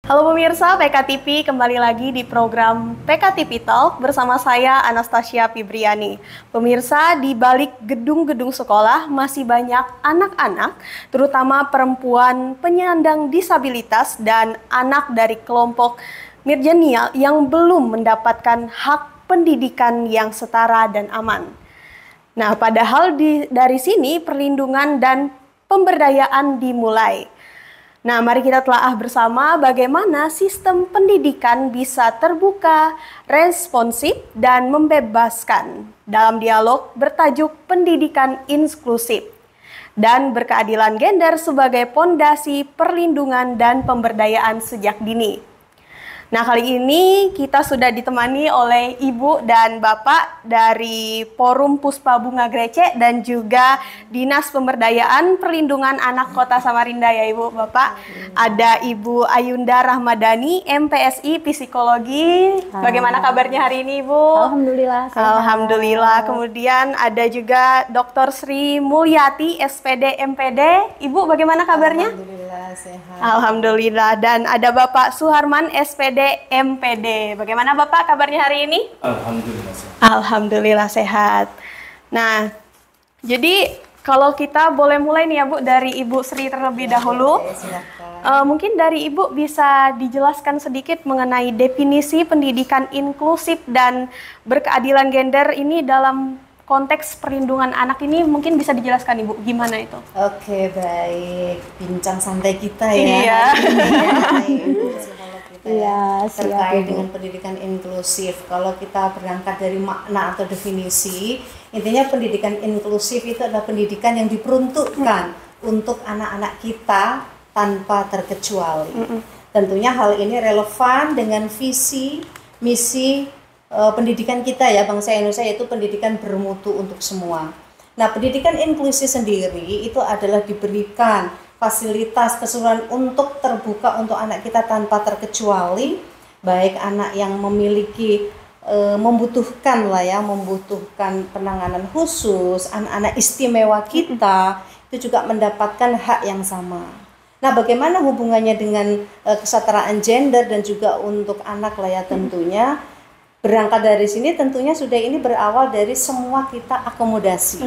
Halo pemirsa PKTV, kembali lagi di program PKTV Talk bersama saya Anastasia Fibriani. Pemirsa, di balik gedung-gedung sekolah masih banyak anak-anak, terutama perempuan penyandang disabilitas dan anak dari kelompok milenial yang belum mendapatkan hak pendidikan yang setara dan aman. Nah, padahal dari sini perlindungan dan pemberdayaan dimulai. Nah, mari kita telaah bersama bagaimana sistem pendidikan bisa terbuka, responsif, dan membebaskan dalam dialog bertajuk pendidikan inklusif dan berkeadilan gender sebagai pondasi perlindungan dan pemberdayaan sejak dini. Nah, kali ini kita sudah ditemani oleh Ibu dan Bapak dari Forum Puspa Bunga Grece dan juga Dinas Pemberdayaan Perlindungan Anak Kota Samarinda ya Ibu, Bapak. Ada Ibu Ayunda Rahmadani, MPSI Psikologi. Bagaimana kabarnya hari ini Ibu? Alhamdulillah. Sehat. Alhamdulillah. Kemudian ada juga Dr. Sri Mulyati, SPD MPD. Ibu bagaimana kabarnya? Alhamdulillah sehat. Alhamdulillah. Dan ada Bapak Suharman, SPD MPD. Bagaimana Bapak kabarnya hari ini? Alhamdulillah sehat. Alhamdulillah sehat. Nah, jadi kalau kita boleh mulai nih ya Bu dari Ibu Sri terlebih dahulu. Mungkin dari Ibu bisa dijelaskan sedikit mengenai definisi pendidikan inklusif dan berkeadilan gender ini dalam konteks perlindungan anak ini, mungkin bisa dijelaskan Ibu gimana itu? Oke, baik. Bincang santai kita ya. Iya. Iya, Terkait dengan pendidikan inklusif. Kalau kita berangkat dari makna atau definisi, intinya pendidikan inklusif itu adalah pendidikan yang diperuntukkan untuk anak-anak kita tanpa terkecuali. Tentunya hal ini relevan dengan visi, misi pendidikan kita ya, bangsa Indonesia, yaitu pendidikan bermutu untuk semua. Nah, pendidikan inklusif sendiri itu adalah diberikan fasilitas keseluruhan untuk terbuka untuk anak kita tanpa terkecuali, baik anak yang memiliki membutuhkan penanganan khusus, anak-anak istimewa kita itu juga mendapatkan hak yang sama. Nah, bagaimana hubungannya dengan kesetaraan gender dan juga untuk anak tentunya berangkat dari sini, tentunya sudah ini berawal dari semua kita akomodasi,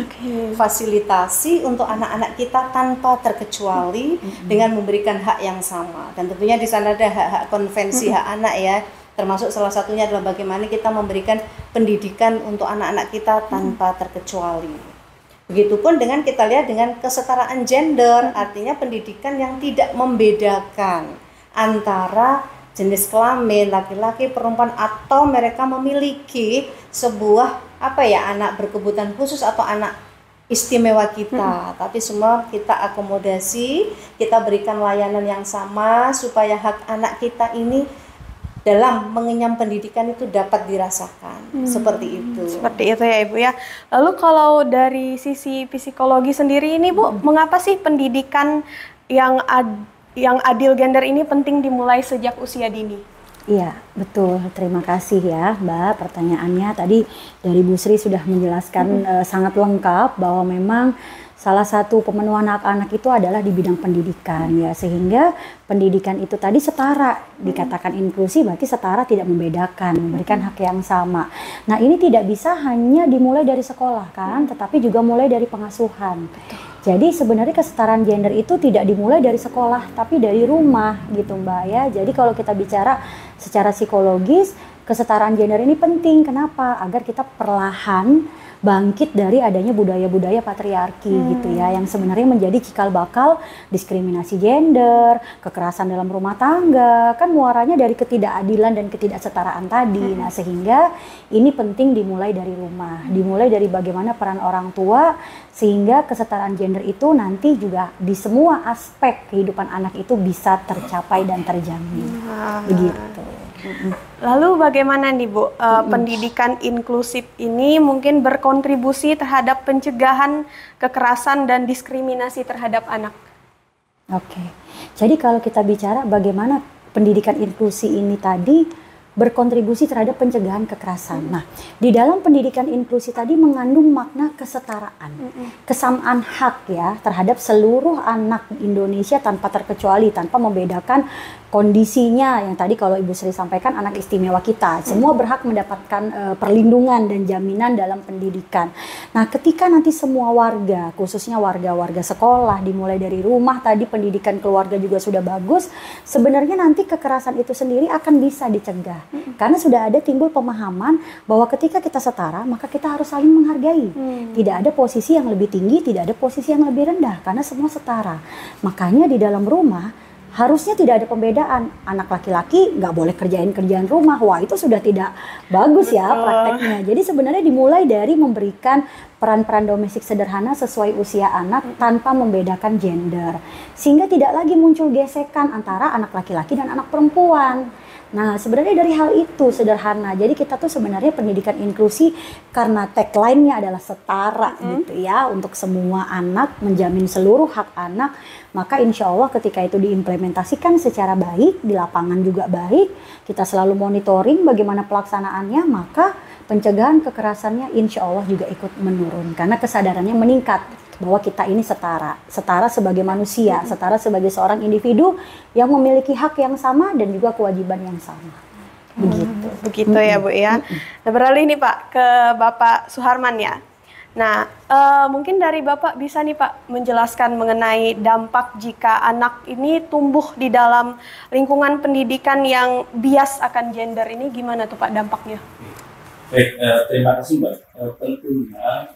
fasilitasi untuk anak-anak kita tanpa terkecuali dengan memberikan hak yang sama. Dan tentunya di sana ada hak-hak konvensi hak anak ya, termasuk salah satunya adalah bagaimana kita memberikan pendidikan untuk anak-anak kita tanpa terkecuali. Begitupun dengan kita lihat dengan kesetaraan gender, artinya pendidikan yang tidak membedakan antara jenis kelamin, laki-laki, perempuan, atau mereka memiliki sebuah anak berkebutuhan khusus atau anak istimewa kita. Tapi semua kita akomodasi, kita berikan layanan yang sama supaya hak anak kita ini dalam mengenyam pendidikan itu dapat dirasakan. Seperti itu. Seperti itu ya Ibu ya. Lalu kalau dari sisi psikologi sendiri ini Bu, mengapa sih pendidikan yang adil gender ini penting dimulai sejak usia dini? Iya, betul. Terima kasih ya Mbak pertanyaannya. Tadi dari Bu Sri sudah menjelaskan sangat lengkap bahwa memang salah satu pemenuhan hak anak itu adalah di bidang pendidikan ya, sehingga pendidikan itu tadi setara, dikatakan inklusi berarti setara, tidak membedakan, memberikan hak yang sama. Nah, ini tidak bisa hanya dimulai dari sekolah kan, tetapi juga mulai dari pengasuhan. Betul. Jadi sebenarnya kesetaraan gender itu tidak dimulai dari sekolah, tapi dari rumah gitu Mbak ya. Jadi kalau kita bicara secara psikologis, kesetaraan gender ini penting. Kenapa? Agar kita perlahan bangkit dari adanya budaya-budaya patriarki gitu ya, yang sebenarnya menjadi cikal bakal diskriminasi gender, kekerasan dalam rumah tangga, kan muaranya dari ketidakadilan dan ketidaksetaraan tadi. Nah, sehingga ini penting dimulai dari rumah, dimulai dari bagaimana peran orang tua, sehingga kesetaraan gender itu nanti juga di semua aspek kehidupan anak itu bisa tercapai dan terjamin. Begitu. Lalu bagaimana nih Bu, pendidikan inklusif ini mungkin berkontribusi terhadap pencegahan kekerasan dan diskriminasi terhadap anak? Oke, jadi kalau kita bicara bagaimana pendidikan inklusi ini tadi berkontribusi terhadap pencegahan kekerasan. Nah, di dalam pendidikan inklusi tadi mengandung makna kesetaraan, kesamaan hak ya terhadap seluruh anak Indonesia tanpa terkecuali, tanpa membedakan kondisinya yang tadi kalau Ibu Sri sampaikan anak istimewa kita semua berhak mendapatkan perlindungan dan jaminan dalam pendidikan. Nah, ketika nanti semua warga, khususnya warga-warga sekolah dimulai dari rumah tadi pendidikan keluarga juga sudah bagus, sebenarnya nanti kekerasan itu sendiri akan bisa dicegah. Karena sudah ada timbul pemahaman bahwa ketika kita setara, maka kita harus saling menghargai. Tidak ada posisi yang lebih tinggi, tidak ada posisi yang lebih rendah karena semua setara. Makanya di dalam rumah harusnya tidak ada pembedaan, anak laki-laki nggak boleh kerjain kerjaan rumah, wah itu sudah tidak bagus ya prakteknya. Jadi sebenarnya dimulai dari memberikan peran-peran domestik sederhana sesuai usia anak tanpa membedakan gender. Sehingga tidak lagi muncul gesekan antara anak laki-laki dan anak perempuan. Nah, sebenarnya dari hal itu sederhana. Jadi kita tuh sebenarnya pendidikan inklusi karena tagline-nya adalah setara gitu ya, untuk semua anak, menjamin seluruh hak anak. Maka insya Allah ketika itu diimplementasikan secara baik, di lapangan juga baik, kita selalu monitoring bagaimana pelaksanaannya, maka pencegahan kekerasannya insya Allah juga ikut menurun. Karena kesadarannya meningkat bahwa kita ini setara sebagai manusia, setara sebagai seorang individu yang memiliki hak yang sama dan juga kewajiban yang sama. Begitu ya Bu ya. Nah, beralih nih Pak ke Bapak Suharman ya. Nah, mungkin dari Bapak bisa nih Pak menjelaskan mengenai dampak jika anak ini tumbuh di dalam lingkungan pendidikan yang bias akan gender ini, gimana tuh Pak dampaknya? Baik, terima kasih Mbak. Tentunya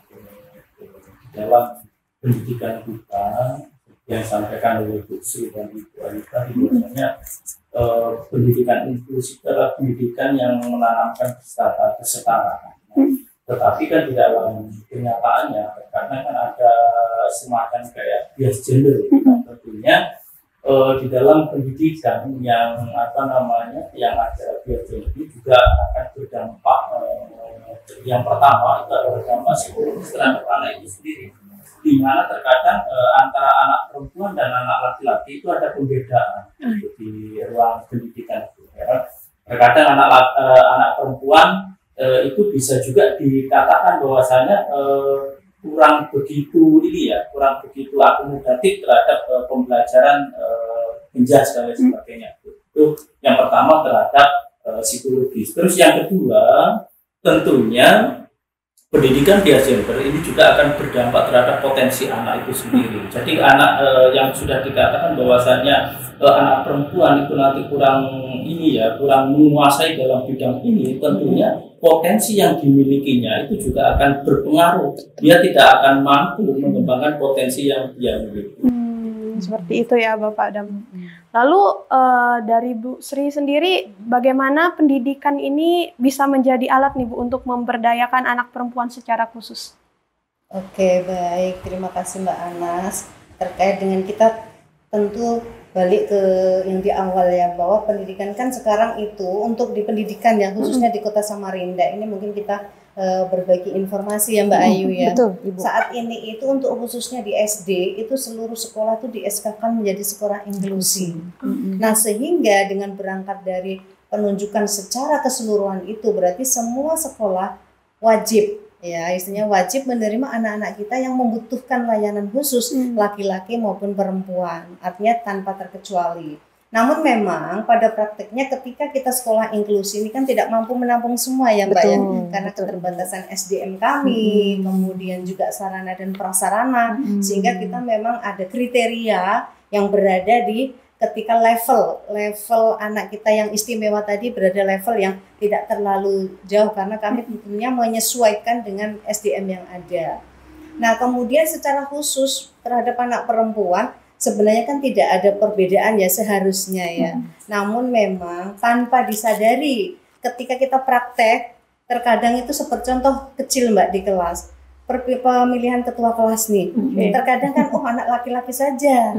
dalam pendidikan kita yang disampaikan oleh Bu Sri dan Ibu Anita, biasanya pendidikan inklusi adalah pendidikan yang menanamkan kesetaraan. Tetapi kan di dalam kenyataannya karena kan ada semacam kayak bias gender, tentunya di dalam pendidikan yang yang ada bias gender ini juga akan berdampak. Yang pertama itu adalah dampak psikologis terhadap anak itu sendiri, di mana terkadang antara anak perempuan dan anak laki-laki itu ada pembedaan di ruang pendidikan itu. Ya. Terkadang anak perempuan itu bisa juga dikatakan bahwasanya kurang begitu kurang begitu akomodatif terhadap pembelajaran menjas dan lain sebagainya. Itu yang pertama terhadap psikologis. Terus yang kedua, tentunya pendidikan bias gender ini juga akan berdampak terhadap potensi anak itu sendiri. Jadi anak yang sudah dikatakan bahwasanya anak perempuan itu nanti kurang menguasai dalam bidang ini, tentunya potensi yang dimilikinya itu juga akan berpengaruh. Dia tidak akan mampu mengembangkan potensi yang dia miliki. Seperti itu ya Bapak Adam. Lalu dari Bu Sri sendiri, bagaimana pendidikan ini bisa menjadi alat nih Bu untuk memberdayakan anak perempuan secara khusus? Oke, baik. Terima kasih Mbak Anas. Terkait dengan kita tentu balik ke yang di awal ya, bahwa pendidikan kan sekarang itu untuk di pendidikan ya, khususnya di Kota Samarinda ini mungkin kita berbagi informasi ya Mbak Ayu ya. Betul, Ibu. Saat ini itu untuk khususnya di SD itu seluruh sekolah itu di-SK-kan menjadi sekolah inklusi. Nah, sehingga dengan berangkat dari penunjukan secara keseluruhan itu berarti semua sekolah wajib ya, istilahnya wajib menerima anak-anak kita yang membutuhkan layanan khusus, laki-laki maupun perempuan, artinya tanpa terkecuali. Namun memang pada prakteknya ketika kita sekolah inklusi ini kan tidak mampu menampung semua ya Mbak ya, karena keterbatasan SDM kami, kemudian juga sarana dan prasarana, sehingga kita memang ada kriteria yang berada di ketika level anak kita yang istimewa tadi berada level yang tidak terlalu jauh, karena kami tentunya menyesuaikan dengan SDM yang ada. Nah, kemudian secara khusus terhadap anak perempuan sebenarnya kan tidak ada perbedaan ya seharusnya ya. Namun memang tanpa disadari ketika kita praktek, terkadang itu seperti contoh kecil Mbak di kelas, pemilihan ketua kelas nih. Terkadang kan anak laki-laki saja.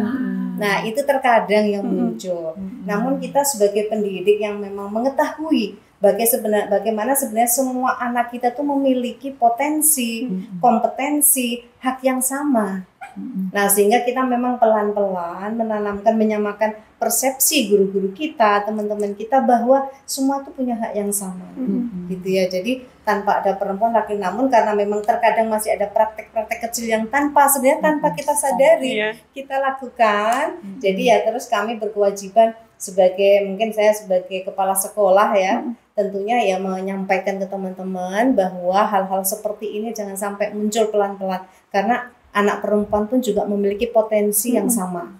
Nah, itu terkadang yang muncul. Namun kita sebagai pendidik yang memang mengetahui bagaimana sebenarnya semua anak kita tuh memiliki potensi, kompetensi, hak yang sama. Nah, sehingga kita memang pelan-pelan menanamkan, menyamakan persepsi guru-guru kita, teman-teman kita bahwa semua itu punya hak yang sama, gitu ya. Jadi tanpa ada perempuan laki, namun karena memang terkadang masih ada praktek-praktek kecil yang sebenarnya tanpa kita sadari kita lakukan. Jadi ya terus kami berkewajiban mungkin saya sebagai kepala sekolah ya, tentunya ya menyampaikan ke teman-teman bahwa hal-hal seperti ini jangan sampai muncul pelan-pelan, karena anak perempuan pun juga memiliki potensi yang sama.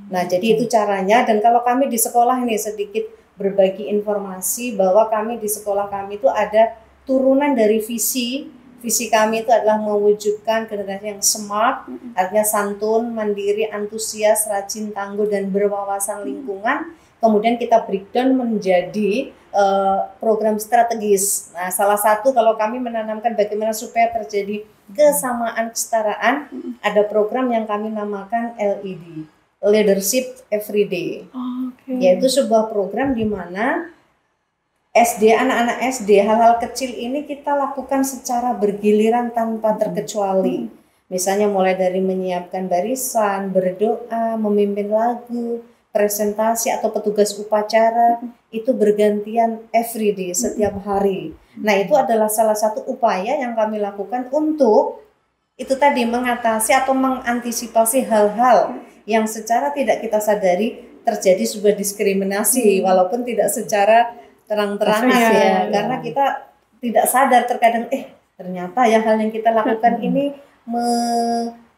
Nah, jadi itu caranya. Dan kalau kami di sekolah ini sedikit berbagi informasi bahwa kami di sekolah kami itu ada turunan dari visi kami itu adalah mewujudkan generasi yang smart, artinya santun, mandiri, antusias, rajin, tangguh, dan berwawasan lingkungan. Kemudian kita breakdown menjadi program strategis. Nah, salah satu kalau kami menanamkan bagaimana supaya terjadi kesamaan, kesetaraan, ada program yang kami namakan LED, Leadership Everyday. Yaitu sebuah program di mana anak-anak SD, hal-hal kecil ini kita lakukan secara bergiliran tanpa terkecuali. Misalnya mulai dari menyiapkan barisan, berdoa, memimpin lagu, presentasi atau petugas upacara, itu bergantian everyday, setiap hari. Nah, itu adalah salah satu upaya yang kami lakukan untuk itu tadi mengatasi atau mengantisipasi hal-hal yang secara tidak kita sadari terjadi sebuah diskriminasi, walaupun tidak secara terang-terangan ya, karena kita tidak sadar terkadang ternyata ya hal yang kita lakukan ini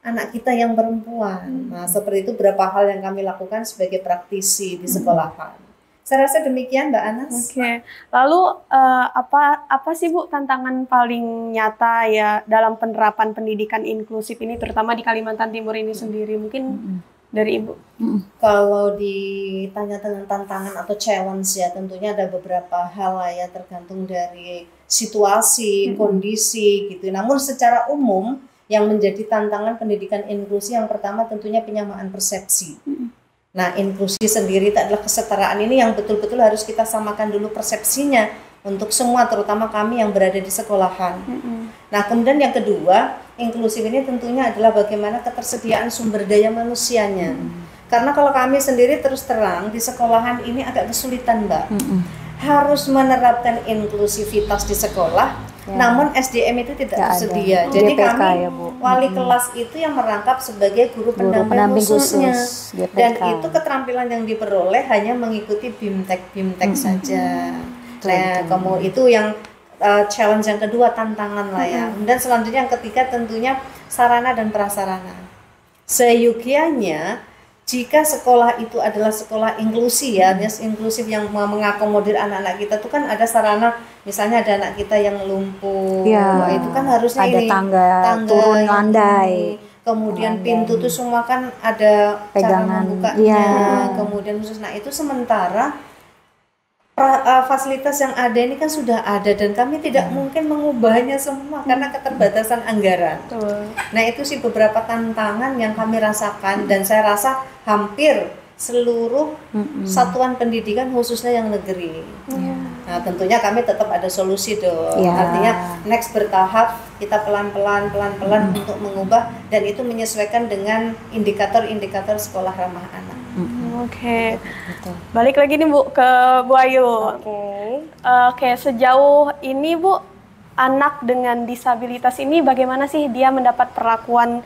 anak kita yang perempuan. Nah, seperti itu beberapa hal yang kami lakukan sebagai praktisi di sekolahan. Saya rasa demikian, Mbak Anas. Oke. Lalu apa sih Bu tantangan paling nyata ya dalam penerapan pendidikan inklusif ini, terutama di Kalimantan Timur ini sendiri? Mungkin dari Ibu. Kalau ditanya dengan tantangan atau challenge ya, tentunya ada beberapa hal lah ya, tergantung dari situasi, kondisi gitu. Namun secara umum yang menjadi tantangan pendidikan inklusi yang pertama tentunya penyamaan persepsi. Nah, inklusi sendiri itu adalah kesetaraan ini yang betul-betul harus kita samakan dulu persepsinya untuk semua, terutama kami yang berada di sekolahan. Nah, kemudian yang kedua, inklusif ini tentunya adalah bagaimana ketersediaan sumber daya manusianya. Karena kalau kami sendiri terus terang di sekolahan ini agak kesulitan, Mbak. Harus menerapkan inklusivitas di sekolah, namun SDM itu tidak tersedia. Jadi GPK, kami ya, Bu. wali kelas itu yang merangkap sebagai guru pendamping khususnya. GPK. Dan itu keterampilan yang diperoleh hanya mengikuti BIMTEK saja. Nah, kemudian itu yang challenge yang kedua, tantangan lah ya. Dan selanjutnya yang ketiga tentunya sarana dan prasarana. Seyogianya jika sekolah itu adalah sekolah inklusi ya, inklusif yang mengakomodir anak-anak kita, itu kan ada sarana, misalnya ada anak kita yang lumpuh, itu kan harusnya ada ini tangga turun landai. Kemudian pintu tuh semua kan ada pegangan, cara membukanya, kemudian khusus. Nah, itu sementara fasilitas yang ada ini kan sudah ada dan kami tidak mungkin mengubahnya semua karena keterbatasan anggaran. Nah, itu sih beberapa tantangan yang kami rasakan, dan saya rasa hampir seluruh satuan pendidikan khususnya yang negeri. Nah, tentunya kami tetap ada solusi dong. Artinya next bertahap, kita pelan-pelan untuk mengubah, dan itu menyesuaikan dengan indikator-indikator sekolah ramah anak. Oke. Balik lagi nih Bu ke Bu Ayu. Oke, sejauh ini Bu, anak dengan disabilitas ini bagaimana sih dia mendapat perlakuan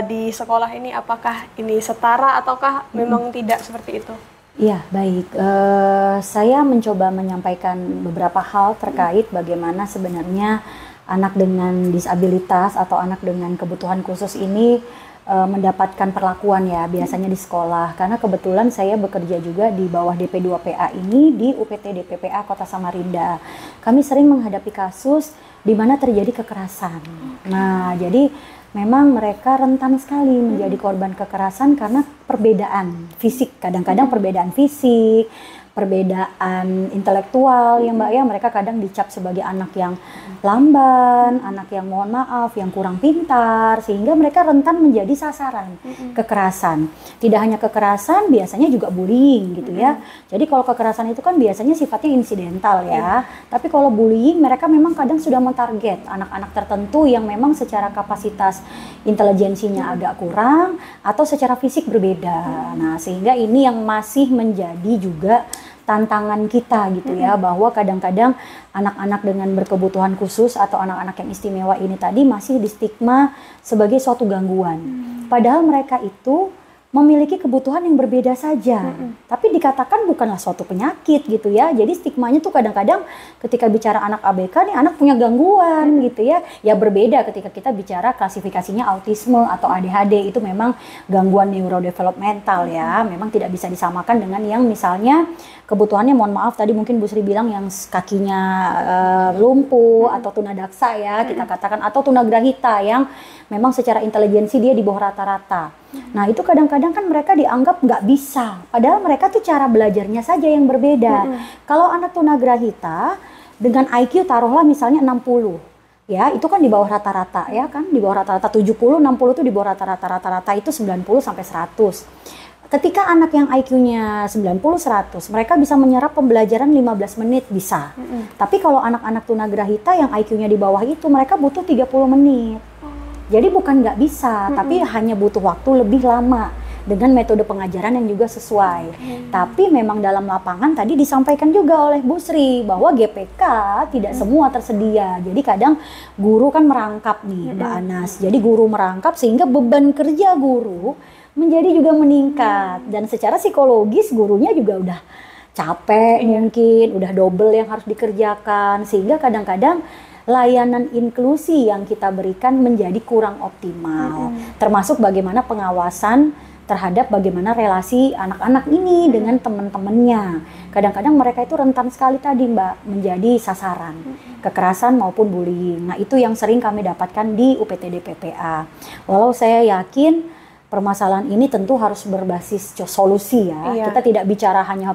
di sekolah ini? Apakah ini setara ataukah memang tidak seperti itu? Iya, baik. Saya mencoba menyampaikan beberapa hal terkait bagaimana sebenarnya anak dengan disabilitas atau anak dengan kebutuhan khusus ini mendapatkan perlakuan ya biasanya di sekolah, karena kebetulan saya bekerja juga di bawah DP2PA ini di UPT DPPA Kota Samarinda. Kami sering menghadapi kasus di mana terjadi kekerasan. Nah, jadi memang mereka rentan sekali menjadi korban kekerasan karena perbedaan fisik, kadang-kadang perbedaan fisik, perbedaan intelektual ya Mbak ya, mereka kadang dicap sebagai anak yang lamban, anak yang mohon maaf, yang kurang pintar, sehingga mereka rentan menjadi sasaran kekerasan. Tidak hanya kekerasan, biasanya juga bullying gitu ya. Jadi kalau kekerasan itu kan biasanya sifatnya insidental ya, tapi kalau bullying mereka memang kadang sudah mentarget anak-anak tertentu yang memang secara kapasitas intelijensinya agak kurang atau secara fisik berbeda. Nah, sehingga ini yang masih menjadi juga tantangan kita gitu ya, bahwa kadang-kadang anak-anak dengan berkebutuhan khusus atau anak-anak yang istimewa ini tadi masih distigma sebagai suatu gangguan. Padahal mereka itu memiliki kebutuhan yang berbeda saja, tapi dikatakan bukanlah suatu penyakit gitu ya. Jadi stigmanya tuh kadang-kadang ketika bicara anak ABK nih anak punya gangguan gitu ya. Ya berbeda ketika kita bicara klasifikasinya autisme atau ADHD, itu memang gangguan neurodevelopmental ya. Memang tidak bisa disamakan dengan yang misalnya kebutuhannya, mohon maaf tadi mungkin Bu Sri bilang yang kakinya lumpuh atau tunadaksa ya kita katakan, atau tunagrahita yang memang secara intelijensi dia di bawah rata-rata. Nah itu kadang-kadang kan mereka dianggap nggak bisa, padahal mereka tuh cara belajarnya saja yang berbeda. Kalau anak tunagrahita dengan IQ taruhlah misalnya 60, ya itu kan di bawah rata-rata ya kan, di bawah rata-rata 70, 60 itu di bawah rata-rata, rata-rata itu 90 sampai 100. Ketika anak yang IQ-nya 90-100, mereka bisa menyerap pembelajaran 15 menit bisa. Tapi kalau anak-anak tunagrahita yang IQ-nya di bawah itu, mereka butuh 30 menit. Jadi bukan nggak bisa, tapi hanya butuh waktu lebih lama dengan metode pengajaran yang juga sesuai. Tapi memang dalam lapangan tadi disampaikan juga oleh Bu Sri bahwa GPK tidak semua tersedia. Jadi kadang guru kan merangkap nih Mbak Anas. Jadi guru merangkap sehingga beban kerja guru menjadi juga meningkat. Dan secara psikologis gurunya juga udah capek mungkin, udah double yang harus dikerjakan. Sehingga kadang-kadang layanan inklusi yang kita berikan menjadi kurang optimal. Termasuk bagaimana pengawasan terhadap bagaimana relasi anak-anak ini dengan teman-temannya. Kadang-kadang mereka itu rentan sekali tadi Mbak menjadi sasaran kekerasan maupun bullying. Nah itu yang sering kami dapatkan di UPTD PPA. Walau saya yakin permasalahan ini tentu harus berbasis solusi ya. Kita tidak bicara hanya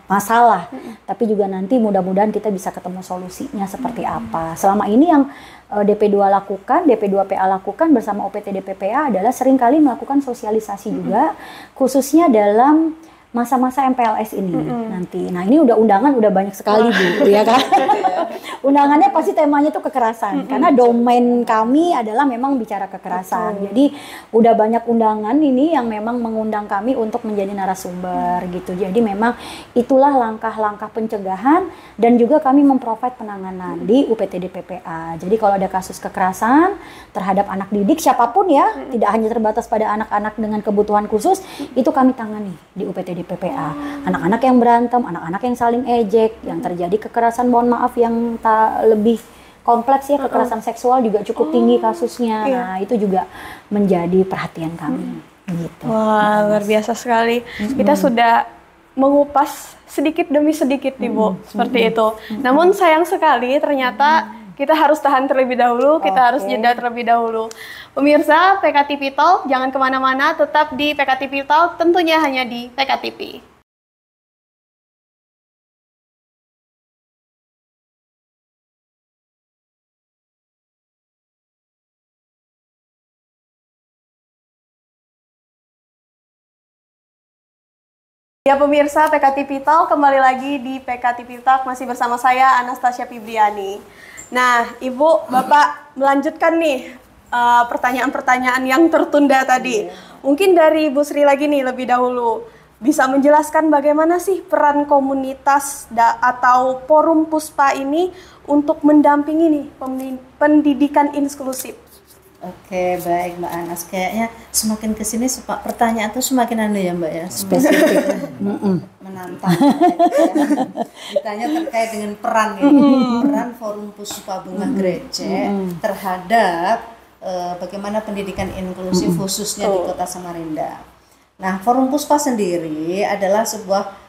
masalah, tapi juga nanti mudah-mudahan kita bisa ketemu solusinya seperti apa. Selama ini yang DP2 lakukan, DP2PA lakukan bersama UPTD PPA adalah seringkali melakukan sosialisasi juga, khususnya dalam masa-masa MPLS ini nanti. Nah ini undangan udah banyak sekali Bu, ya kan? Undangannya pasti temanya tuh kekerasan, karena domain kami adalah memang bicara kekerasan. Jadi udah banyak undangan ini yang memang mengundang kami untuk menjadi narasumber gitu. Jadi memang itulah langkah-langkah pencegahan dan juga kami memprovide penanganan di UPTD PPA. Jadi kalau ada kasus kekerasan terhadap anak didik siapapun ya, tidak hanya terbatas pada anak-anak dengan kebutuhan khusus, itu kami tangani di UPTD PPA. Anak-anak yang berantem, anak-anak yang saling ejek, yang terjadi kekerasan, mohon maaf yang lebih kompleks ya, kekerasan seksual juga cukup tinggi kasusnya. Nah, itu juga menjadi perhatian kami. Gitu. Wah, luar biasa sekali. Kita sudah mengupas sedikit demi sedikit nih Bu, seperti itu. Namun sayang sekali ternyata kita harus tahan terlebih dahulu, kita harus jeda terlebih dahulu. Pemirsa PKTV Talk, jangan kemana-mana, tetap di PKTV Talk, tentunya hanya di PKTV. Ya pemirsa PKTV Talk, kembali lagi di PKTV Talk, masih bersama saya Anastasia Fibriani. Nah Ibu, Bapak melanjutkan nih pertanyaan-pertanyaan yang tertunda tadi. Mungkin dari Bu Sri lagi nih lebih dahulu, bisa menjelaskan bagaimana sih peran komunitas atau forum Puspa ini untuk mendampingi nih pendidikan inklusif? Oke, baik Mbak Anas. Kayaknya semakin kesini pertanyaan itu semakin ya Mbak ya, Spesifik. menantang. Ditanya terkait dengan peran peran Forum Puspa Bunga Gereja terhadap bagaimana pendidikan inklusif khususnya di Kota Samarinda. Nah, Forum Puspa sendiri adalah sebuah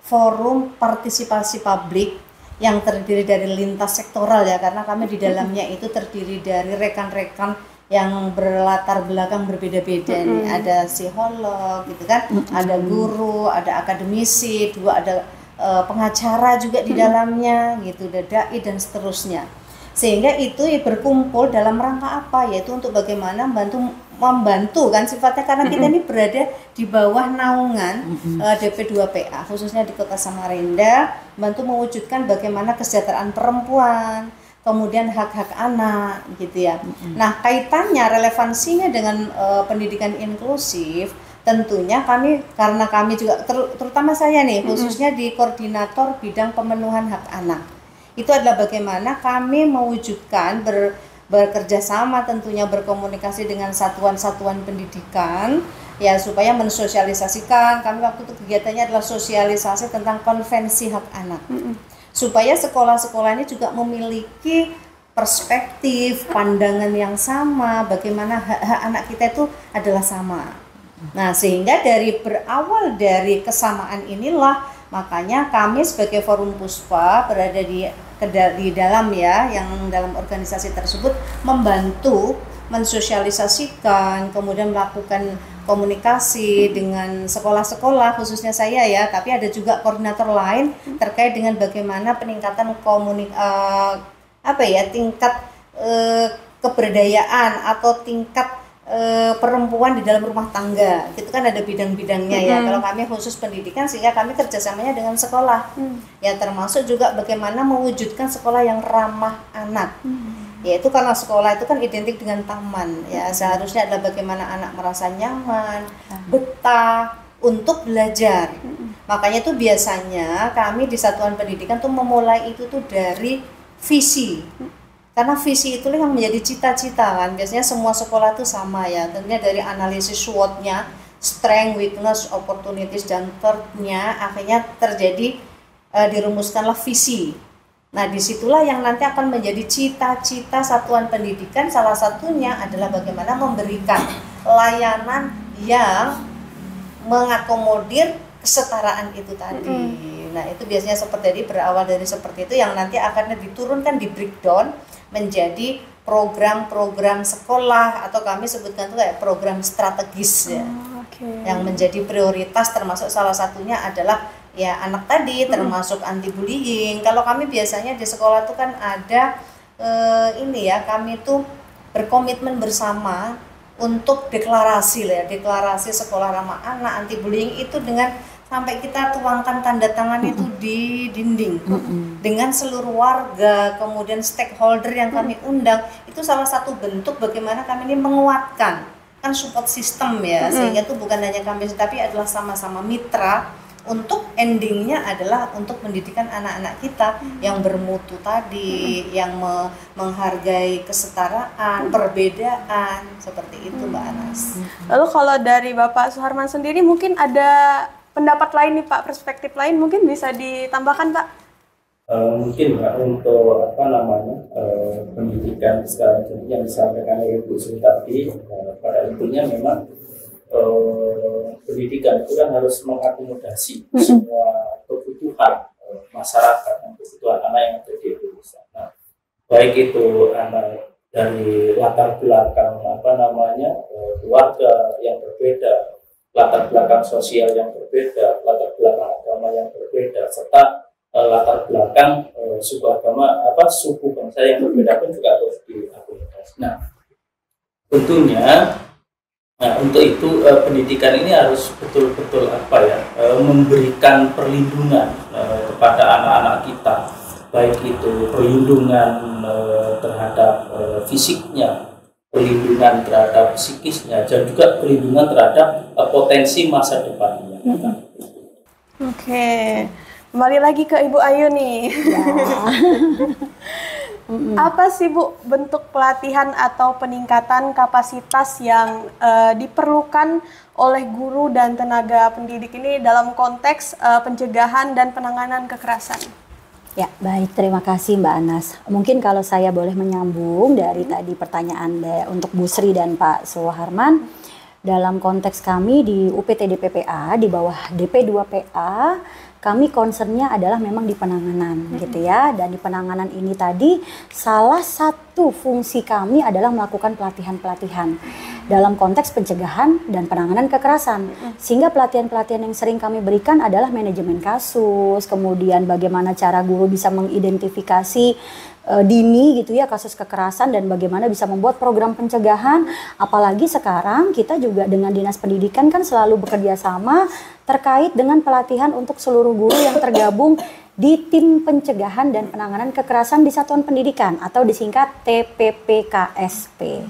forum partisipasi publik yang terdiri dari lintas sektoral ya, karena kami di dalamnya itu terdiri dari rekan-rekan yang berlatar belakang berbeda-beda nih. Ada psikolog gitu kan, ada guru, ada akademisi, juga ada pengacara juga di dalamnya gitu, ada dai dan seterusnya. Sehingga itu berkumpul dalam rangka apa? Yaitu untuk bagaimana membantu kan sifatnya, karena kita ini berada di bawah naungan DP2PA khususnya di Kota Samarinda, bantu mewujudkan bagaimana kesejahteraan perempuan, kemudian hak-hak anak gitu ya. Nah, kaitannya relevansinya dengan pendidikan inklusif tentunya karena kami juga terutama saya nih khususnya di koordinator bidang pemenuhan hak anak. Itu adalah bagaimana kami mewujudkan bekerja sama, tentunya berkomunikasi dengan satuan-satuan pendidikan ya, supaya mensosialisasikan. Kami waktu itu kegiatannya adalah sosialisasi tentang konvensi hak anak, supaya sekolah-sekolah ini juga memiliki perspektif pandangan yang sama, bagaimana hak-hak anak kita itu adalah sama. Nah, sehingga berawal dari kesamaan inilah makanya kami sebagai Forum Puspa berada di dalam ya, yang dalam organisasi tersebut membantu mensosialisasikan, kemudian melakukan komunikasi dengan sekolah-sekolah, khususnya saya ya, tapi ada juga koordinator lain terkait dengan bagaimana peningkatan tingkat keberdayaan atau tingkat perempuan di dalam rumah tangga, itu kan ada bidang-bidangnya ya. Kalau kami khusus pendidikan, sehingga kami kerjasamanya dengan sekolah, ya termasuk juga bagaimana mewujudkan sekolah yang ramah anak. Yaitu karena sekolah itu kan identik dengan taman, ya seharusnya adalah bagaimana anak merasa nyaman, betah untuk belajar. Makanya tuh biasanya kami di satuan pendidikan tuh memulai itu tuh dari visi. Karena visi itulah yang menjadi cita-cita kan. Biasanya semua sekolah itu sama ya. Tentunya dari analisis SWOT-nya, strength, weakness, opportunities, dan threat-nya, akhirnya terjadi dirumuskanlah visi. Nah, disitulah yang nanti akan menjadi cita-cita satuan pendidikan. Salah satunya adalah bagaimana memberikan layanan yang mengakomodir kesetaraan itu tadi. Nah, itu biasanya berawal dari seperti itu, yang nanti akan diturunkan di breakdown menjadi program-program sekolah, atau kami sebutkan itu kayak program strategis ya, yang menjadi prioritas, termasuk salah satunya adalah ya anak tadi, termasuk anti bullying. Kalau kami biasanya di sekolah itu kan ada kami tuh berkomitmen bersama untuk deklarasi sekolah ramah anak, anti bullying itu dengan sampai kita tuangkan tanda tangan itu di dinding dengan seluruh warga, kemudian stakeholder yang kami undang. Itu salah satu bentuk bagaimana kami ini menguatkan kan support system ya, sehingga itu bukan hanya kami tapi adalah sama-sama mitra untuk endingnya adalah untuk pendidikan anak-anak kita yang bermutu tadi, yang menghargai kesetaraan, perbedaan, seperti itu Mbak Anas. Lalu kalau dari Bapak Suharman sendiri mungkin ada pendapat lain nih Pak, perspektif lain mungkin bisa ditambahkan Pak? Mungkin Pak, untuk pendidikan sekarang yang disampaikan oleh Bu Sri tadi, pada intinya memang pendidikan itu kan harus mengakomodasi semua kebutuhan masyarakat, kebutuhan anak yang ada di Indonesia. Nah, baik itu anak dari latar belakang keluarga yang berbeda, latar belakang sosial yang berbeda, latar belakang agama yang berbeda, serta latar belakang suku bangsa yang berbeda pun juga harus diakomodasi. Nah, tentunya untuk itu pendidikan ini harus betul-betul memberikan perlindungan kepada anak-anak kita, baik itu perlindungan terhadap fisiknya, perlindungan terhadap psikisnya, dan juga perlindungan terhadap potensi masa depannya. Oke, kembali lagi ke Ibu Ayu nih. Ya. Apa sih Bu bentuk pelatihan atau peningkatan kapasitas yang diperlukan oleh guru dan tenaga pendidik ini dalam konteks pencegahan dan penanganan kekerasan? Ya, baik, terima kasih Mbak Anas. Mungkin kalau saya boleh menyambung dari tadi pertanyaan untuk Bu Sri dan Pak Suharman, dalam konteks kami di UPT DPPA di bawah DP2PA, kami concernnya adalah memang di penanganan gitu ya. Dan di penanganan ini tadi salah satu fungsi kami adalah melakukan pelatihan-pelatihan dalam konteks pencegahan dan penanganan kekerasan. Sehingga pelatihan-pelatihan yang sering kami berikan adalah manajemen kasus, kemudian bagaimana cara guru bisa mengidentifikasi dini gitu ya kasus kekerasan dan bagaimana bisa membuat program pencegahan. Apalagi sekarang kita juga dengan Dinas Pendidikan kan selalu bekerja sama terkait dengan pelatihan untuk seluruh guru yang tergabung di tim pencegahan dan penanganan kekerasan di satuan pendidikan atau disingkat TPPKSP.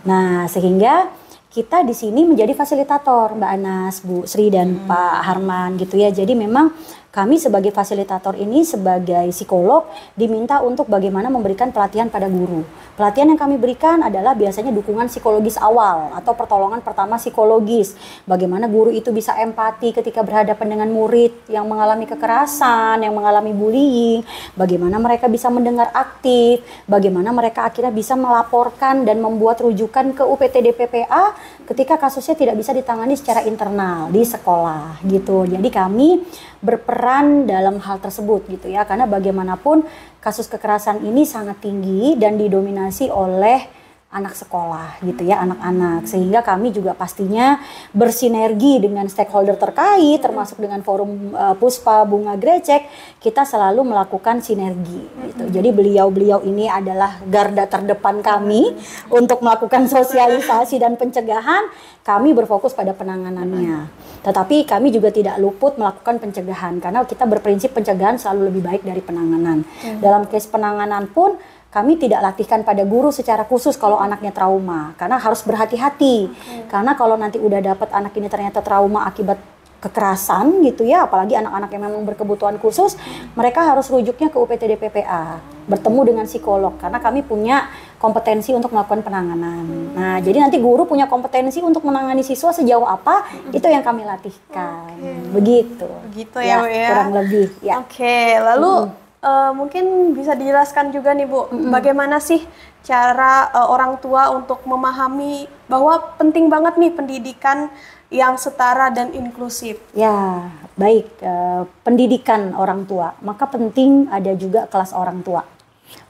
Nah, sehingga kita di sini menjadi fasilitator, Mbak Anas, Bu Sri dan Pak Harman gitu ya. Jadi memang kami sebagai fasilitator ini sebagai psikolog diminta untuk bagaimana memberikan pelatihan pada guru. Pelatihan yang kami berikan adalah biasanya dukungan psikologis awal atau pertolongan pertama psikologis. Bagaimana guru itu bisa empati ketika berhadapan dengan murid yang mengalami kekerasan, yang mengalami bullying. Bagaimana mereka bisa mendengar aktif, bagaimana mereka akhirnya bisa melaporkan dan membuat rujukan ke UPTD PPA ketika kasusnya tidak bisa ditangani secara internal di sekolah gitu. Jadi kami berperan dalam hal tersebut gitu ya, karena bagaimanapun kasus kekerasan ini sangat tinggi dan didominasi oleh anak sekolah gitu ya, anak-anak. Sehingga kami juga pastinya bersinergi dengan stakeholder terkait termasuk dengan forum Puspa Bunga Grecek, kita selalu melakukan sinergi gitu. Jadi beliau-beliau ini adalah garda terdepan kami untuk melakukan sosialisasi dan pencegahan, kami berfokus pada penanganannya. Tetapi kami juga tidak luput melakukan pencegahan karena kita berprinsip pencegahan selalu lebih baik dari penanganan. Dalam case penanganan pun kami tidak latihkan pada guru secara khusus kalau anaknya trauma, karena harus berhati-hati. Karena kalau nanti udah dapat anak ini ternyata trauma akibat kekerasan gitu ya, apalagi anak-anak yang memang berkebutuhan khusus, mereka harus rujuknya ke UPTD PPA, bertemu dengan psikolog, karena kami punya kompetensi untuk melakukan penanganan. Nah, jadi nanti guru punya kompetensi untuk menangani siswa sejauh apa, itu yang kami latihkan. Begitu. Begitu ya, Bu ya. Kurang lebih. Ya. Oke, lalu mungkin bisa dijelaskan juga nih Bu, bagaimana sih cara orang tua untuk memahami bahwa penting banget nih pendidikan yang setara dan inklusif? Ya, baik. Pendidikan orang tua, maka penting ada juga kelas orang tua.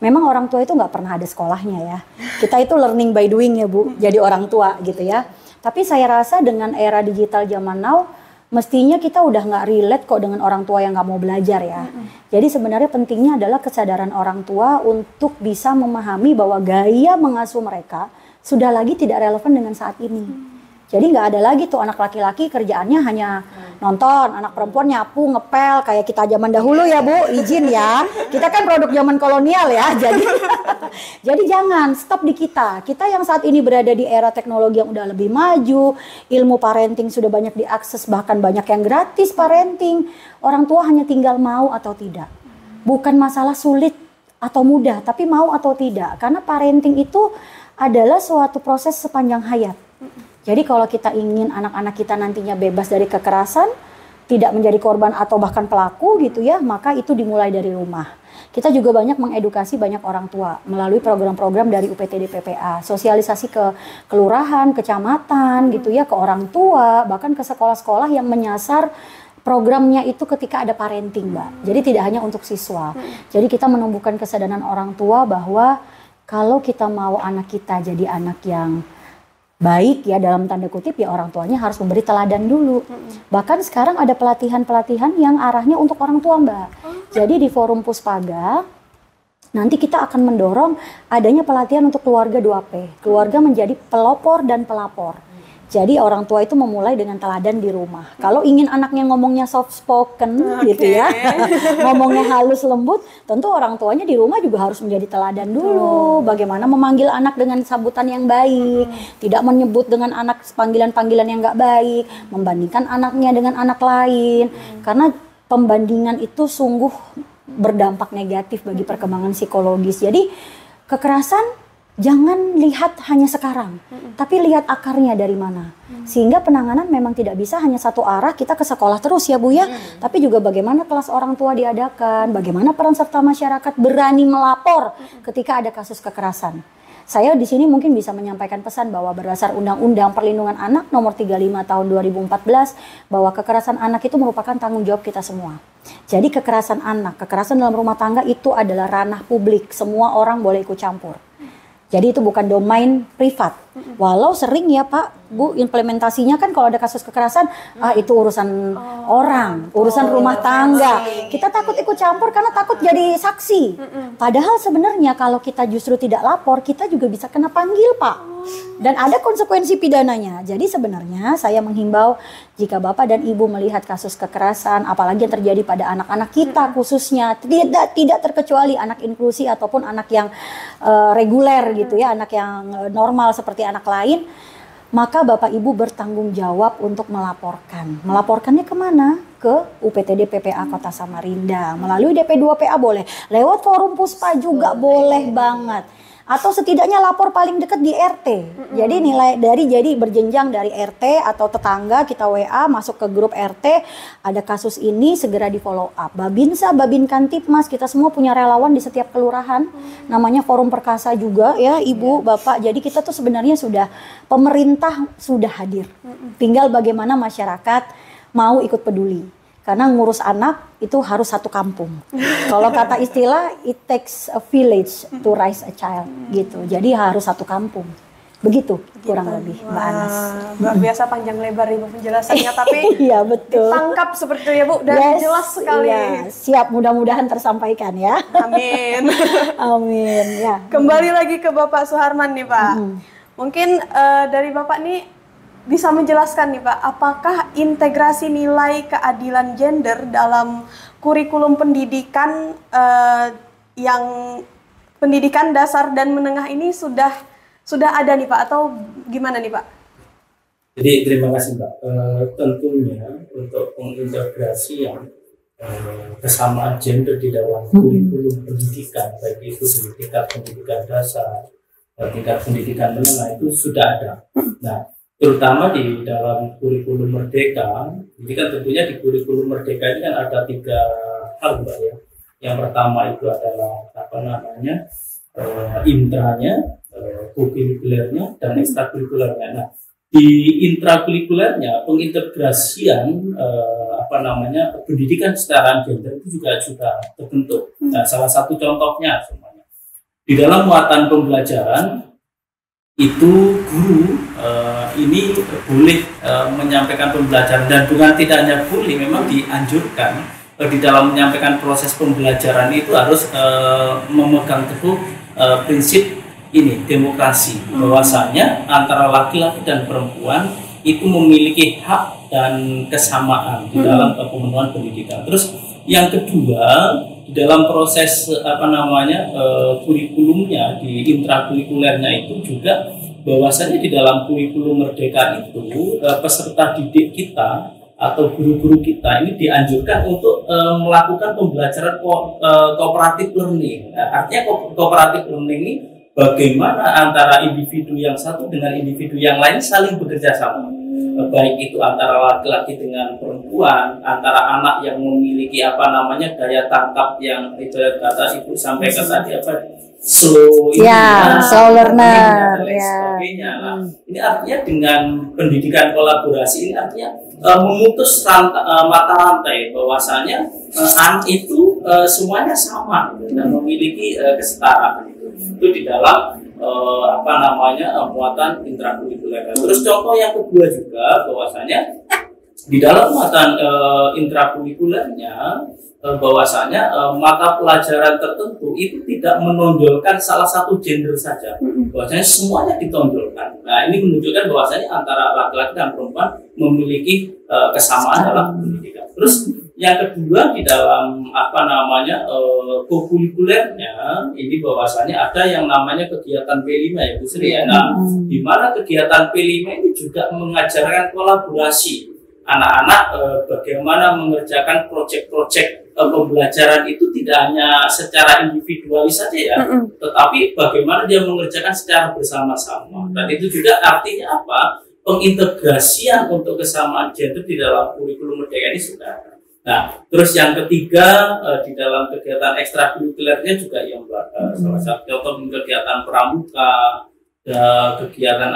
Memang orang tua itu nggak pernah ada sekolahnya ya. Kita itu learning by doing ya Bu, jadi orang tua gitu ya. Tapi saya rasa dengan era digital zaman now, mestinya kita udah nggak relate kok dengan orang tua yang nggak mau belajar ya. Jadi sebenarnya pentingnya adalah kesadaran orang tua untuk bisa memahami bahwa gaya mengasuh mereka sudah lagi tidak relevan dengan saat ini. Jadi nggak ada lagi tuh anak laki-laki kerjaannya hanya nonton, anak perempuan nyapu, ngepel kayak kita zaman dahulu ya Bu, izin ya. Kita kan produk zaman kolonial ya, jadi jangan stop di kita. Kita yang saat ini berada di era teknologi yang udah lebih maju, ilmu parenting sudah banyak diakses, bahkan banyak yang gratis parenting. Orang tua hanya tinggal mau atau tidak. Bukan masalah sulit atau mudah, tapi mau atau tidak. Karena parenting itu adalah suatu proses sepanjang hayat. Jadi kalau kita ingin anak-anak kita nantinya bebas dari kekerasan, tidak menjadi korban atau bahkan pelaku gitu ya, maka itu dimulai dari rumah. Kita juga banyak mengedukasi banyak orang tua melalui program-program dari UPTD PPA, sosialisasi ke kelurahan, kecamatan gitu ya, ke orang tua, bahkan ke sekolah-sekolah yang menyasar programnya itu ketika ada parenting, Mbak. Jadi tidak hanya untuk siswa. Jadi kita menumbuhkan kesadaran orang tua bahwa kalau kita mau anak kita jadi anak yang baik ya dalam tanda kutip ya orang tuanya harus memberi teladan dulu. Bahkan sekarang ada pelatihan-pelatihan yang arahnya untuk orang tua Mbak. Jadi di forum Puspaga nanti kita akan mendorong adanya pelatihan untuk keluarga 2P. Keluarga menjadi pelopor dan pelapor. Jadi orang tua itu memulai dengan teladan di rumah. Kalau ingin anaknya ngomongnya soft spoken gitu ya, ngomongnya halus lembut, tentu orang tuanya di rumah juga harus menjadi teladan dulu. Bagaimana memanggil anak dengan sambutan yang baik, tidak menyebut dengan anak panggilan-panggilan yang nggak baik, membandingkan anaknya dengan anak lain. Karena pembandingan itu sungguh berdampak negatif bagi perkembangan psikologis. Jadi kekerasan jangan lihat hanya sekarang, tapi lihat akarnya dari mana. Sehingga penanganan memang tidak bisa hanya satu arah, kita ke sekolah terus ya Bu ya. Tapi juga bagaimana kelas orang tua diadakan, bagaimana peran serta masyarakat berani melapor ketika ada kasus kekerasan. Saya di sini mungkin bisa menyampaikan pesan bahwa berdasar Undang-Undang Perlindungan Anak Nomor 35 Tahun 2014 bahwa kekerasan anak itu merupakan tanggung jawab kita semua. Jadi kekerasan anak, kekerasan dalam rumah tangga itu adalah ranah publik, semua orang boleh ikut campur. Jadi itu bukan domain privat. Walau sering ya Pak, Bu, implementasinya kan kalau ada kasus kekerasan, itu urusan orang, urusan rumah tangga. Kita takut ikut campur karena takut jadi saksi. Padahal sebenarnya kalau kita justru tidak lapor, kita juga bisa kena panggil Pak. Dan ada konsekuensi pidananya. Jadi sebenarnya saya menghimbau jika Bapak dan Ibu melihat kasus kekerasan, apalagi yang terjadi pada anak-anak kita khususnya, tidak terkecuali anak inklusi ataupun anak yang reguler gitu ya, anak yang normal seperti anak lain, maka Bapak Ibu bertanggung jawab untuk melaporkan. Melaporkannya kemana? Ke UPTD PPA Kota Samarinda, melalui DP2PA boleh, lewat forum Puspa juga boleh banget. Atau setidaknya lapor paling dekat di RT. Jadi jadi berjenjang dari RT atau tetangga kita WA masuk ke grup RT, ada kasus ini segera di follow up. Babinsa, Babin Kantipmas, kita semua punya relawan di setiap kelurahan. Namanya Forum Perkasa juga ya, Ibu, Bapak. Jadi kita tuh sebenarnya pemerintah sudah hadir. Tinggal bagaimana masyarakat mau ikut peduli. Karena ngurus anak itu harus satu kampung. Kalau kata istilah, it takes a village to raise a child gitu. Jadi harus satu kampung. Begitu kurang lebih Mbak Anas. Luar biasa panjang lebar Ibu penjelasannya, tapi iya betul. Ditangkap seperti itu ya Bu, dan jelas sekali. Iya, siap, mudah-mudahan tersampaikan ya. Amin. Amin ya. Kembali lagi ke Bapak Suharman nih Pak. Mungkin dari Bapak nih bisa menjelaskan nih Pak, apakah integrasi nilai keadilan gender dalam kurikulum pendidikan yang pendidikan dasar dan menengah ini sudah ada nih Pak, atau gimana nih Pak? Jadi terima kasih Mbak. Tentunya untuk pengintegrasian kesamaan gender di dalam kurikulum pendidikan, baik itu di tingkat pendidikan dasar, tingkat pendidikan menengah itu sudah ada. Nah, terutama di dalam kurikulum Merdeka, jadi kan tentunya di kurikulum Merdeka ini kan ada 3 hal Mbak ya. Yang pertama itu adalah intranya, kurikulernya, dan ekstrakurikulernya. Nah, di intrakurikulernya pengintegrasian pendidikan secara gender itu juga sudah terbentuk. Nah, salah satu contohnya semuanya di dalam muatan pembelajaran itu guru ini boleh menyampaikan pembelajaran, dan bukan tidak hanya boleh, memang dianjurkan di dalam menyampaikan proses pembelajaran itu harus memegang teguh prinsip ini demokrasi, bahwasanya antara laki-laki dan perempuan itu memiliki hak dan kesamaan di dalam pemenuhan pendidikan. Terus yang kedua, di dalam proses kurikulumnya, di intrakurikulernya itu juga bahwasanya di dalam kurikulum Merdeka itu peserta didik kita atau guru-guru kita ini dianjurkan untuk melakukan pembelajaran cooperative learning. Artinya cooperative learning ini bagaimana antara individu yang satu dengan individu yang lain saling bekerja sama. Baik itu antara laki-laki dengan perempuan, antara anak yang memiliki daya tangkap yang ibarat kata Ibu sampaikan tadi slow learner dan sebagainya. Nah, ini artinya dengan pendidikan kolaborasi ini artinya memutus mata rantai bahwasanya anak itu semuanya sama dan memiliki kesetaraan itu di dalam muatan intrakurikuler. Terus contoh yang kedua juga bahwasanya di dalam muatan intrakurikulernya bahwasanya mata pelajaran tertentu itu tidak menonjolkan salah satu gender saja, bahwasanya semuanya ditonjolkan. Nah, ini menunjukkan bahwasanya antara laki-laki dan perempuan memiliki kesamaan dalam pendidikan. Terus yang kedua di dalam kokurikulernya ini bahwasanya ada yang namanya kegiatan P5 ya Bu Sri ya. Nah, di mana kegiatan P5 ini juga mengajarkan kolaborasi anak-anak bagaimana mengerjakan proyek-proyek pembelajaran itu tidak hanya secara individualis saja ya, tetapi bagaimana dia mengerjakan secara bersama-sama. Dan itu juga artinya apa? Pengintegrasian untuk kesamaan gender di dalam kurikulum Merdeka ini sudah ada. Nah, terus yang ketiga di dalam kegiatan ekstrakurikulernya juga yang salah satu contoh kegiatan pramuka, kegiatan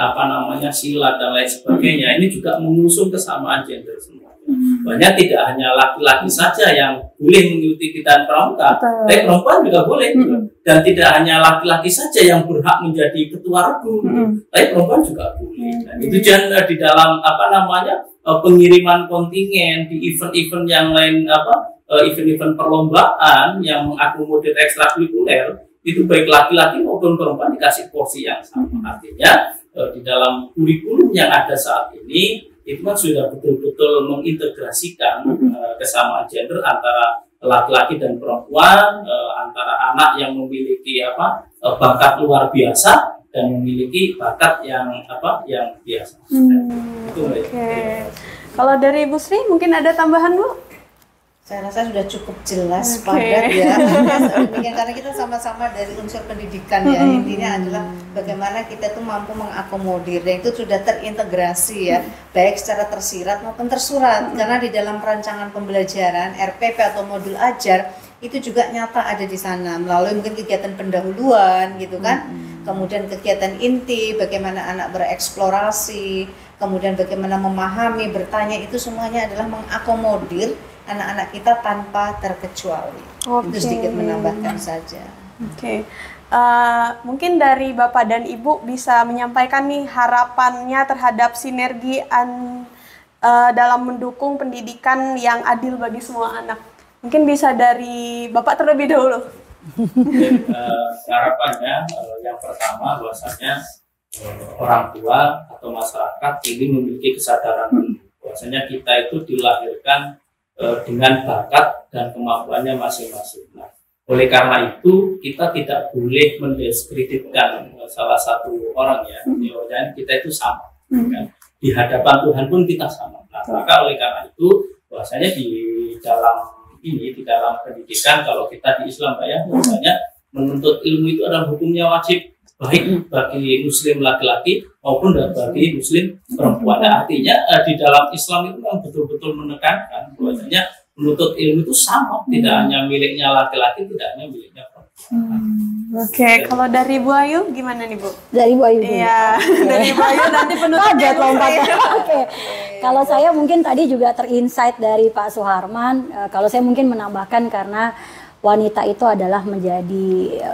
silat dan lain sebagainya. Ini juga mengusung kesamaan gender semua. Banyak tidak hanya laki-laki saja yang boleh mengikuti kegiatan pramuka, tapi perempuan juga boleh. Dan tidak hanya laki-laki saja yang berhak menjadi ketua regu, tapi perempuan juga boleh. Dan itu jangan di dalam pengiriman kontingen di event-event yang lain, event-event perlombaan yang mengakomodir ekstrakurikuler, itu baik laki-laki maupun perempuan dikasih porsi yang sama. Artinya di dalam kurikulum yang ada saat ini itu kan sudah betul-betul mengintegrasikan kesamaan gender antara laki-laki dan perempuan, antara anak yang memiliki bakat luar biasa dan memiliki bakat yang biasa. Itu. Oke. Kalau dari Bu Sri mungkin ada tambahan, Bu? Saya rasa sudah cukup jelas, padat ya. Karena kita sama-sama dari unsur pendidikan ya. Intinya adalah bagaimana kita tuh mampu mengakomodir, dan itu sudah terintegrasi ya, baik secara tersirat maupun tersurat. Karena di dalam rancangan pembelajaran RPP atau modul ajar itu juga nyata ada di sana, melalui mungkin kegiatan pendahuluan gitu kan. Kemudian kegiatan inti, bagaimana anak bereksplorasi, kemudian bagaimana memahami, bertanya, itu semuanya adalah mengakomodir anak-anak kita tanpa terkecuali. Itu sedikit menambahkan saja. Oke. Mungkin dari Bapak dan Ibu bisa menyampaikan nih harapannya terhadap sinergi dalam mendukung pendidikan yang adil bagi semua anak. Mungkin bisa dari Bapak terlebih dahulu. Harapannya yang pertama bahwasanya orang tua atau masyarakat ini memiliki kesadaran bahwasanya kita itu dilahirkan dengan bakat dan kemampuannya masing-masing. Nah, oleh karena itu kita tidak boleh mendiskreditkan salah satu orang ya, dan kita itu sama. Kan? Di hadapan Tuhan pun kita sama. Nah, maka oleh karena itu bahwasanya di dalam pendidikan, kalau kita di Islam ya, bahwasanya menuntut ilmu itu adalah hukumnya wajib, baik bagi muslim laki-laki maupun bagi muslim perempuan. Nah, artinya di dalam Islam itu kan betul-betul menekankan bahwasanya menuntut ilmu itu sama, tidak hanya miliknya laki-laki, tidak hanya miliknya perempuan. Oke, kalau dari Bu Ayu gimana nih, Bu? Dari Bu Ayu dulu. Iya, dari Bu Ayu nanti penutupnya. Oke. Kalau saya mungkin tadi juga terinsight dari Pak Suharman, kalau saya mungkin menambahkan karena wanita itu adalah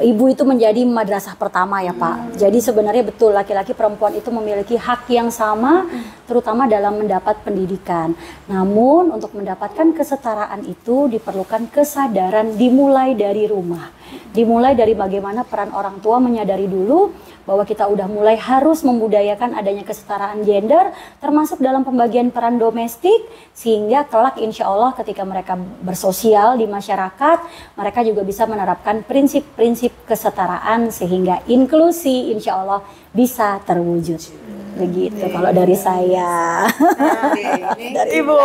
ibu itu menjadi madrasah pertama ya Pak. Jadi sebenarnya betul laki-laki perempuan itu memiliki hak yang sama, terutama dalam mendapat pendidikan. Namun untuk mendapatkan kesetaraan itu diperlukan kesadaran dimulai dari rumah. Dimulai dari bagaimana peran orang tua menyadari dulu bahwa kita udah mulai harus membudayakan adanya kesetaraan gender, termasuk dalam pembagian peran domestik, sehingga kelak insya Allah ketika mereka bersosial di masyarakat, mereka juga bisa menerapkan prinsip-prinsip kesetaraan sehingga inklusi insya Allah bisa terwujud. Begitu kalau dari saya. Dari Ibu.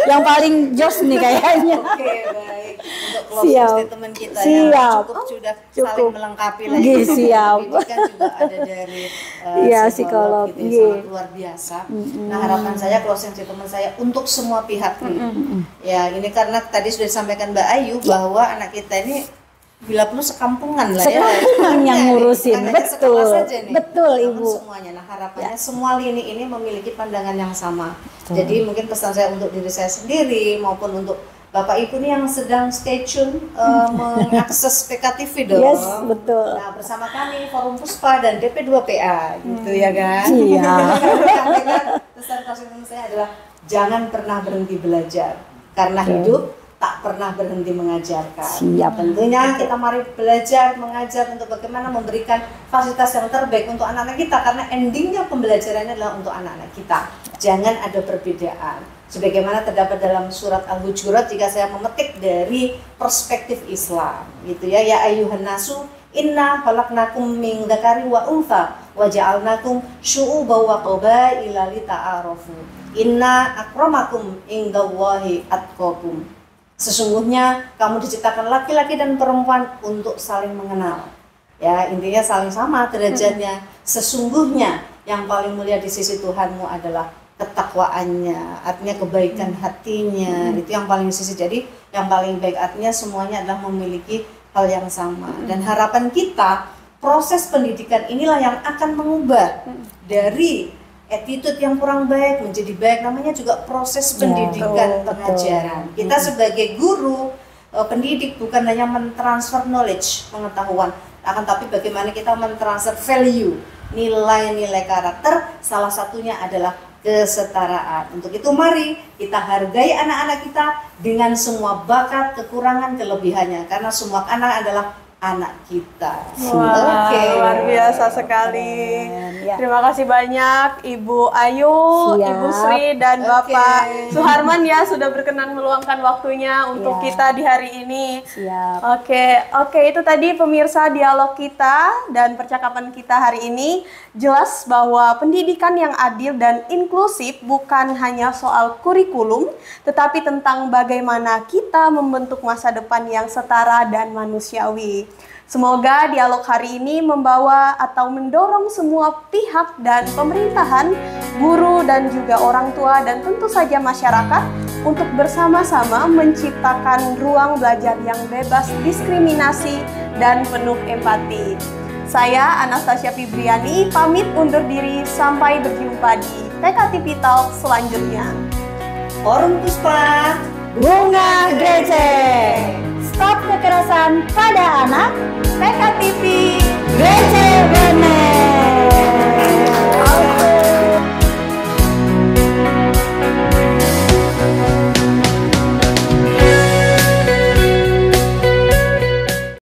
Yang paling jos nih kayaknya. Oke, baik. Untuk closing statement kita yang sudah saling melengkapi lagi. Siap. Pendidikan juga ada dari psikolog gitu ya, sangat luar biasa. Nah, harapan saya closing statement saya untuk semua pihak nih. Ya, ini karena tadi sudah disampaikan Mbak Ayu bahwa anak kita ini bila perlu sekampungan lah ya. Sekampungan yang ngurusin, betul. Betul Ibu. Semuanya. Nah, harapannya semua lini ini memiliki pandangan yang sama. Jadi mungkin pesan saya untuk diri saya sendiri maupun untuk Bapak Ibu nih yang sedang stay tune mengakses PKTV dong. Yes, betul. Nah, bersama kami Forum Puspa dan DP2PA gitu ya kan. Iya. Pesan saya adalah jangan pernah berhenti belajar karena hidup tak pernah berhenti mengajarkan. Siap. Tentunya kita mari belajar, mengajar untuk bagaimana memberikan fasilitas yang terbaik untuk anak-anak kita, karena endingnya pembelajarannya adalah untuk anak-anak kita. Jangan ada perbedaan. Sebagaimana terdapat dalam surat Al-Hujurat jika saya memetik dari perspektif Islam, gitu ya. Ya ayyuhan nasu inna khalaqnakum min dzakari wa untha wa ja'alnakum syu'uban wa qabaila lita'arafu. Inna akramakum indallahi atqakum. Sesungguhnya kamu diciptakan laki-laki dan perempuan untuk saling mengenal. Ya, intinya saling sama derajatnya. Sesungguhnya yang paling mulia di sisi Tuhanmu adalah ketakwaan ketakwaannya, artinya kebaikan hatinya, itu yang paling sisi. Jadi yang paling baik artinya semuanya adalah memiliki hal yang sama. Dan harapan kita, proses pendidikan inilah yang akan mengubah dari attitude yang kurang baik menjadi baik. Namanya juga proses pendidikan, pengajaran. Kita sebagai guru, pendidik bukan hanya mentransfer knowledge, pengetahuan, akan tapi bagaimana kita mentransfer value, nilai-nilai karakter. Salah satunya adalah kesetaraan. Untuk itu mari kita hargai anak-anak kita dengan semua bakat, kekurangan, kelebihannya, karena semua anak adalah anak kita. Wah, luar biasa sekali. Ya. Terima kasih banyak Ibu Ayu, Siap. Ibu Sri, dan Bapak Suharman ya sudah berkenan meluangkan waktunya untuk kita di hari ini. Siap. Oke, itu tadi pemirsa dialog kita dan percakapan kita hari ini. Jelas bahwa pendidikan yang adil dan inklusif bukan hanya soal kurikulum, tetapi tentang bagaimana kita membentuk masa depan yang setara dan manusiawi. Semoga dialog hari ini membawa atau mendorong semua pihak dan pemerintahan, guru dan juga orang tua dan tentu saja masyarakat untuk bersama-sama menciptakan ruang belajar yang bebas diskriminasi dan penuh empati. Saya Anastasia Fibriani pamit undur diri, sampai berjumpa di PKTP Talk selanjutnya. Forum Puspa, Bunga Gece. Stop kekerasan pada anak. PKTP Gece bener.